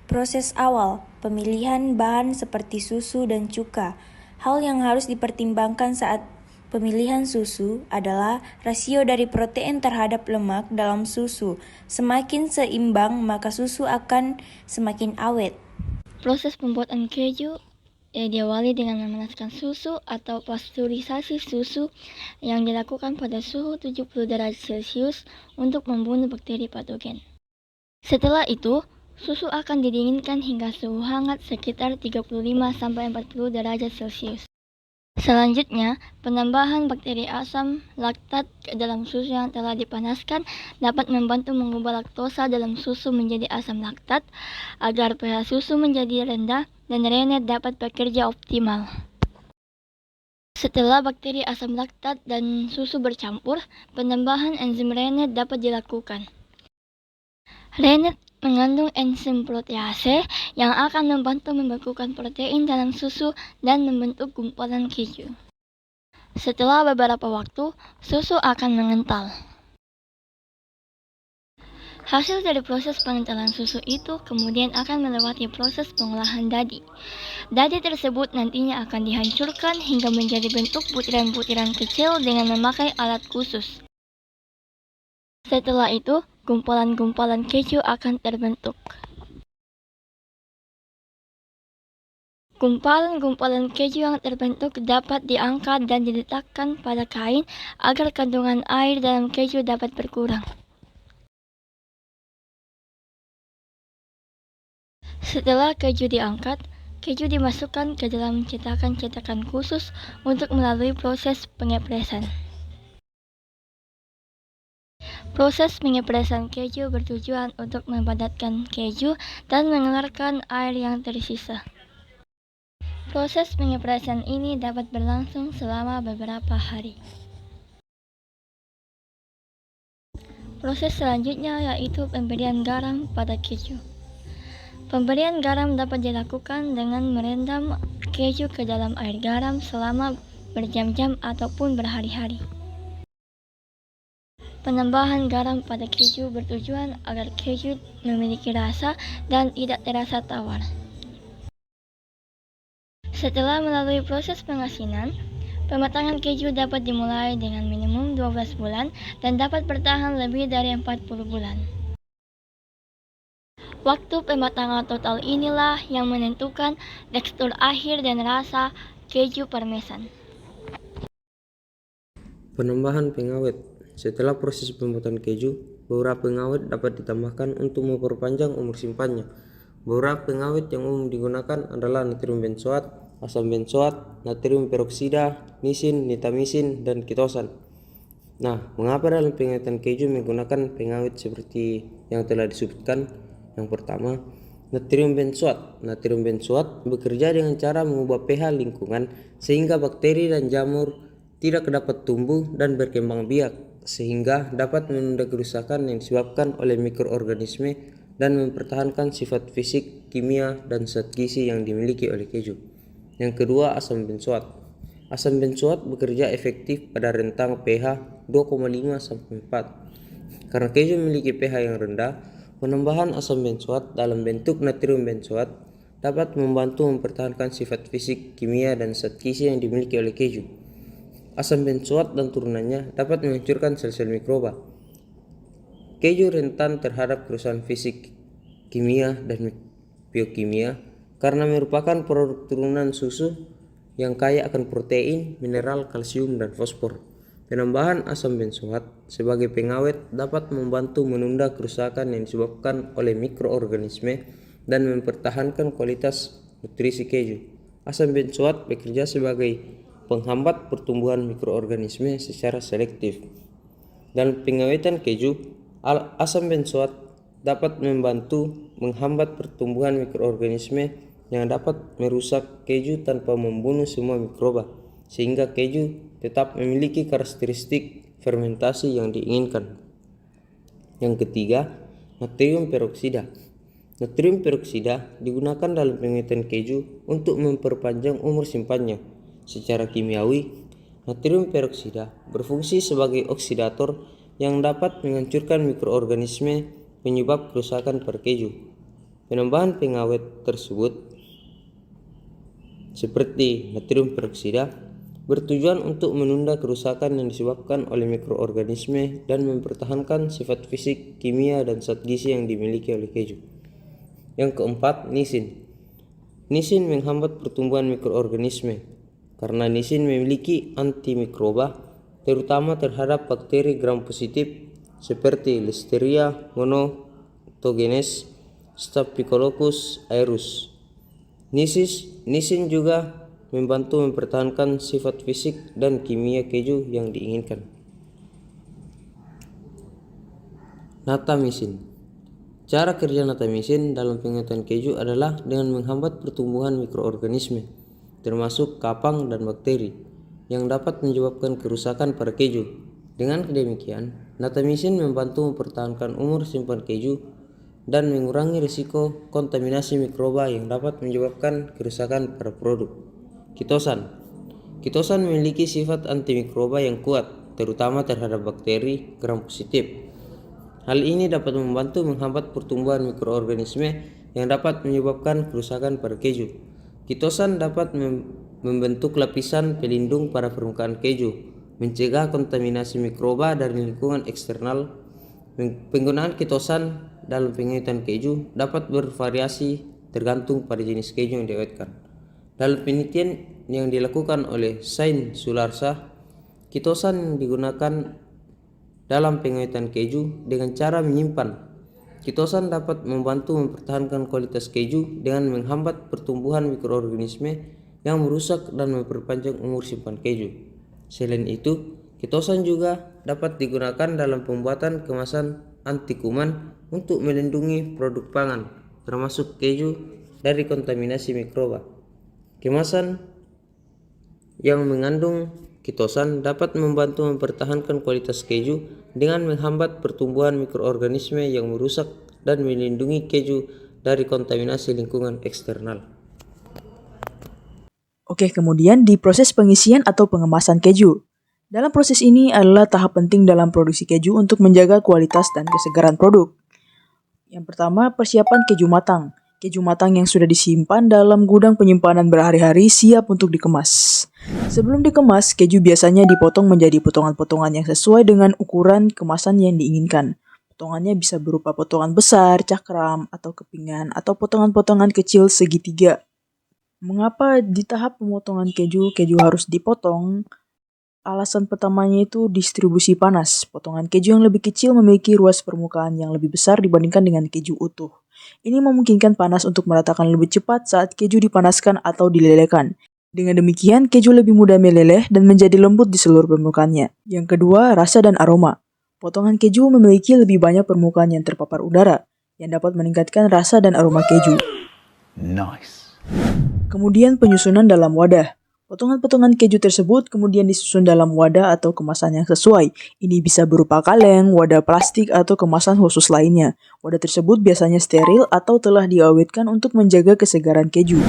Proses awal, pemilihan bahan seperti susu dan cuka. Hal yang harus dipertimbangkan saat pemilihan susu adalah rasio dari protein terhadap lemak dalam susu. Semakin seimbang, maka susu akan semakin awet. Proses pembuatan keju diawali dengan memanaskan susu atau pasteurisasi susu yang dilakukan pada suhu 70 derajat Celcius untuk membunuh bakteri patogen. Setelah itu, susu akan didinginkan hingga suhu hangat sekitar 35-40 derajat Celcius. Selanjutnya, penambahan bakteri asam laktat ke dalam susu yang telah dipanaskan dapat membantu mengubah laktosa dalam susu menjadi asam laktat agar pH susu menjadi rendah dan rennet dapat bekerja optimal. Setelah bakteri asam laktat dan susu bercampur, penambahan enzim rennet dapat dilakukan. Rennet mengandung enzim protease yang akan membantu membekukan protein dalam susu dan membentuk gumpalan keju. Setelah beberapa waktu, susu akan mengental. Hasil dari proses pengentalan susu itu kemudian akan melewati proses pengolahan dadi. Dadi tersebut nantinya akan dihancurkan hingga menjadi bentuk butiran-butiran kecil dengan memakai alat khusus. Setelah itu, gumpalan-gumpalan keju akan terbentuk. Gumpalan-gumpalan keju yang terbentuk dapat diangkat dan diletakkan pada kain agar kandungan air dalam keju dapat berkurang. Setelah keju diangkat, keju dimasukkan ke dalam cetakan-cetakan khusus untuk melalui proses pengepresan. Proses pengepresan keju bertujuan untuk mempadatkan keju dan mengeluarkan air yang tersisa. Proses pengepresan ini dapat berlangsung selama beberapa hari. Proses selanjutnya yaitu pemberian garam pada keju. Pemberian garam dapat dilakukan dengan merendam keju ke dalam air garam selama berjam-jam ataupun berhari-hari. Penambahan garam pada keju bertujuan agar keju memiliki rasa dan tidak terasa tawar. Setelah melalui proses pengasinan, pematangan keju dapat dimulai dengan minimum 12 bulan dan dapat bertahan lebih dari 40 bulan. Waktu pematangan total inilah yang menentukan tekstur akhir dan rasa keju parmesan. Penambahan pengawet. Setelah proses pembuatan keju, beberapa pengawet dapat ditambahkan untuk memperpanjang umur simpannya. Beberapa pengawet yang umum digunakan adalah natrium benzoat, asam benzoat, natrium peroksida, nisin, nitamisin, dan ketosan. Nah, mengapa dalam pengawetan keju menggunakan pengawet seperti yang telah disebutkan? Yang pertama, natrium benzoat. Natrium benzoat bekerja dengan cara mengubah pH lingkungan sehingga bakteri dan jamur tidak dapat tumbuh dan berkembang biak, sehingga dapat menunda kerusakan yang disebabkan oleh mikroorganisme dan mempertahankan sifat fisik, kimia, dan zat gizi yang dimiliki oleh keju. Yang kedua, asam benzoat. Asam benzoat bekerja efektif pada rentang pH 2,5 sampai 4. Karena keju memiliki pH yang rendah, penambahan asam benzoat dalam bentuk natrium benzoat dapat membantu mempertahankan sifat fisik, kimia, dan zat gizi yang dimiliki oleh keju. Asam benzoat dan turunannya dapat menghancurkan sel-sel mikroba. Keju rentan terhadap kerusakan fisik, kimia, dan biokimia karena merupakan produk turunan susu yang kaya akan protein, mineral, kalsium, dan fosfor. Penambahan asam benzoat sebagai pengawet dapat membantu menunda kerusakan yang disebabkan oleh mikroorganisme dan mempertahankan kualitas nutrisi keju. Asam benzoat bekerja sebagai penghambat pertumbuhan mikroorganisme secara selektif. Dalam pengawetan keju, asam benzoat dapat membantu menghambat pertumbuhan mikroorganisme yang dapat merusak keju tanpa membunuh semua mikroba, sehingga keju tetap memiliki karakteristik fermentasi yang diinginkan. Yang ketiga, natrium peroksida. Natrium peroksida digunakan dalam pengawetan keju untuk memperpanjang umur simpannya. Secara kimiawi, natrium peroksida berfungsi sebagai oksidator yang dapat menghancurkan mikroorganisme penyebab kerusakan pada keju. Penambahan pengawet tersebut seperti natrium peroksida bertujuan untuk menunda kerusakan yang disebabkan oleh mikroorganisme dan mempertahankan sifat fisik, kimia, dan zat gizi yang dimiliki oleh keju. Yang keempat, nisin. Nisin menghambat pertumbuhan mikroorganisme karena nisin memiliki antimikroba terutama terhadap bakteri gram positif seperti Listeria monotogenes, Staphylococcus aureus. Nisin juga membantu mempertahankan sifat fisik dan kimia keju yang diinginkan. Natamisin. Cara kerja natamisin dalam pengawetan keju adalah dengan menghambat pertumbuhan mikroorganisme, termasuk kapang dan bakteri, yang dapat menyebabkan kerusakan pada keju. Dengan demikian, natamisin membantu mempertahankan umur simpan keju dan mengurangi risiko kontaminasi mikroba yang dapat menyebabkan kerusakan pada produk. Kitosan. Kitosan memiliki sifat antimikroba yang kuat, terutama terhadap bakteri gram positif. Hal ini dapat membantu menghambat pertumbuhan mikroorganisme yang dapat menyebabkan kerusakan pada keju. Kitosan dapat membentuk lapisan pelindung pada permukaan keju, mencegah kontaminasi mikroba dari lingkungan eksternal. Penggunaan kitosan dalam pengawetan keju dapat bervariasi tergantung pada jenis keju yang diawetkan. Dalam penelitian yang dilakukan oleh Sain Sularsa, kitosan digunakan dalam pengawetan keju dengan cara menyimpan. Kitosan dapat membantu mempertahankan kualitas keju dengan menghambat pertumbuhan mikroorganisme yang merusak dan memperpanjang umur simpan keju. Selain itu, kitosan juga dapat digunakan dalam pembuatan kemasan anti kuman untuk melindungi produk pangan, termasuk keju, dari kontaminasi mikroba. Kemasan yang mengandung kitosan dapat membantu mempertahankan kualitas keju dengan menghambat pertumbuhan mikroorganisme yang merusak dan melindungi keju dari kontaminasi lingkungan eksternal. Oke, kemudian di proses pengisian atau pengemasan keju. Dalam proses ini adalah tahap penting dalam produksi keju untuk menjaga kualitas dan kesegaran produk. Yang pertama, persiapan keju matang. Keju matang yang sudah disimpan dalam gudang penyimpanan berhari-hari siap untuk dikemas. Sebelum dikemas, keju biasanya dipotong menjadi potongan-potongan yang sesuai dengan ukuran kemasan yang diinginkan. Potongannya bisa berupa potongan besar, cakram, atau kepingan, atau potongan-potongan kecil segitiga. Mengapa di tahap pemotongan keju harus dipotong? Alasan pertamanya itu distribusi panas. Potongan keju yang lebih kecil memiliki ruas permukaan yang lebih besar dibandingkan dengan keju utuh. Ini memungkinkan panas untuk meratakan lebih cepat saat keju dipanaskan atau dilelehkan. Dengan demikian, keju lebih mudah meleleh dan menjadi lembut di seluruh permukaannya. Yang kedua, rasa dan aroma. Potongan keju memiliki lebih banyak permukaan yang terpapar udara, yang dapat meningkatkan rasa dan aroma keju. Nice. Kemudian penyusunan dalam wadah. Potongan-potongan keju tersebut kemudian disusun dalam wadah atau kemasan yang sesuai. Ini bisa berupa kaleng, wadah plastik, atau kemasan khusus lainnya. Wadah tersebut biasanya steril atau telah diawetkan untuk menjaga kesegaran keju.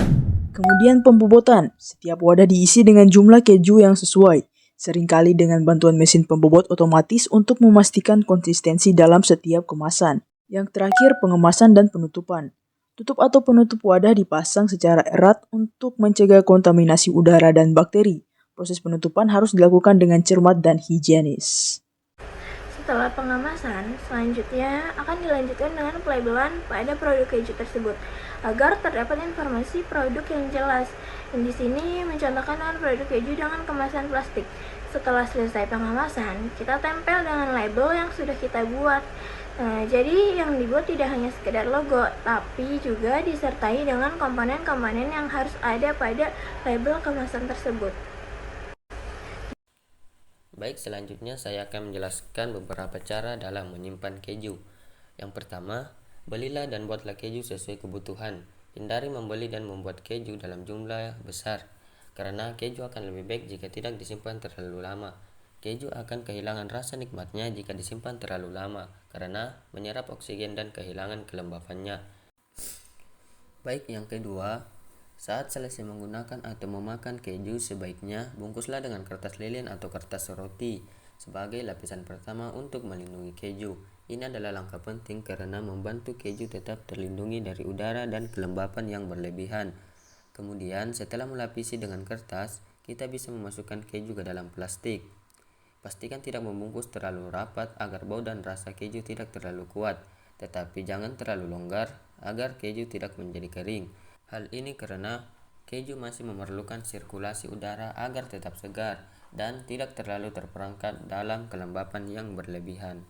Kemudian pembobotan. Setiap wadah diisi dengan jumlah keju yang sesuai. Seringkali dengan bantuan mesin pembobot otomatis untuk memastikan konsistensi dalam setiap kemasan. Yang terakhir, pengemasan dan penutupan. Tutup atau penutup wadah dipasang secara erat untuk mencegah kontaminasi udara dan bakteri. Proses penutupan harus dilakukan dengan cermat dan higienis. Setelah pengemasan, selanjutnya akan dilanjutkan dengan pelabelan pada produk keju tersebut agar terdapat informasi produk yang jelas. Dan di sini mencontohkan dengan produk keju dengan kemasan plastik. Setelah selesai pengemasan, kita tempel dengan label yang sudah kita buat. Jadi yang dibuat tidak hanya sekedar logo, tapi juga disertai dengan komponen-komponen yang harus ada pada label kemasan tersebut. Baik, selanjutnya saya akan menjelaskan beberapa cara dalam menyimpan keju. Yang pertama, belilah dan buatlah keju sesuai kebutuhan. Hindari membeli dan membuat keju dalam jumlah besar, karena keju akan lebih baik jika tidak disimpan terlalu lama. Keju akan kehilangan rasa nikmatnya jika disimpan terlalu lama, karena menyerap oksigen dan kehilangan kelembapannya. Baik, yang kedua, saat selesai menggunakan atau memakan keju, sebaiknya bungkuslah dengan kertas lilin atau kertas roti sebagai lapisan pertama untuk melindungi keju. Ini adalah langkah penting karena membantu keju tetap terlindungi dari udara dan kelembapan yang berlebihan. Kemudian setelah melapisi dengan kertas, kita bisa memasukkan keju ke dalam plastik. Pastikan tidak membungkus terlalu rapat agar bau dan rasa keju tidak terlalu kuat, tetapi jangan terlalu longgar agar keju tidak menjadi kering. Hal ini karena keju masih memerlukan sirkulasi udara agar tetap segar dan tidak terlalu terperangkap dalam kelembapan yang berlebihan.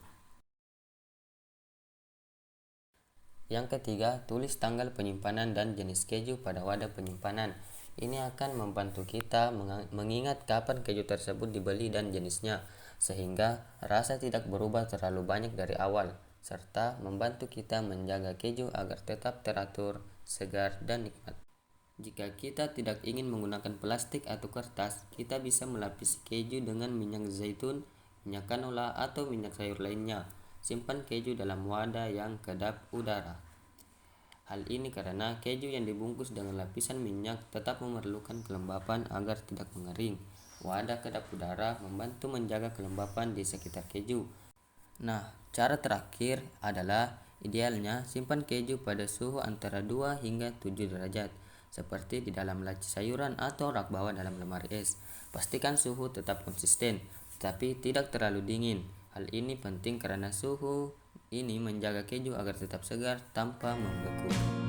Yang ketiga, tulis tanggal penyimpanan dan jenis keju pada wadah penyimpanan. Ini akan membantu kita mengingat kapan keju tersebut dibeli dan jenisnya, sehingga rasa tidak berubah terlalu banyak dari awal, serta membantu kita menjaga keju agar tetap teratur, segar, dan nikmat. Jika kita tidak ingin menggunakan plastik atau kertas, kita bisa melapisi keju dengan minyak zaitun, minyak canola, atau minyak sayur lainnya. Simpan keju dalam wadah yang kedap udara. Hal ini karena keju yang dibungkus dengan lapisan minyak tetap memerlukan kelembapan agar tidak mengering. Wadah kedap udara membantu menjaga kelembapan di sekitar keju. Nah, cara terakhir adalah idealnya simpan keju pada suhu antara 2 hingga 7 derajat, seperti di dalam laci sayuran atau rak bawah dalam lemari es. Pastikan suhu tetap konsisten, tetapi tidak terlalu dingin. Hal ini penting karena suhu ini menjaga keju agar tetap segar tanpa membeku.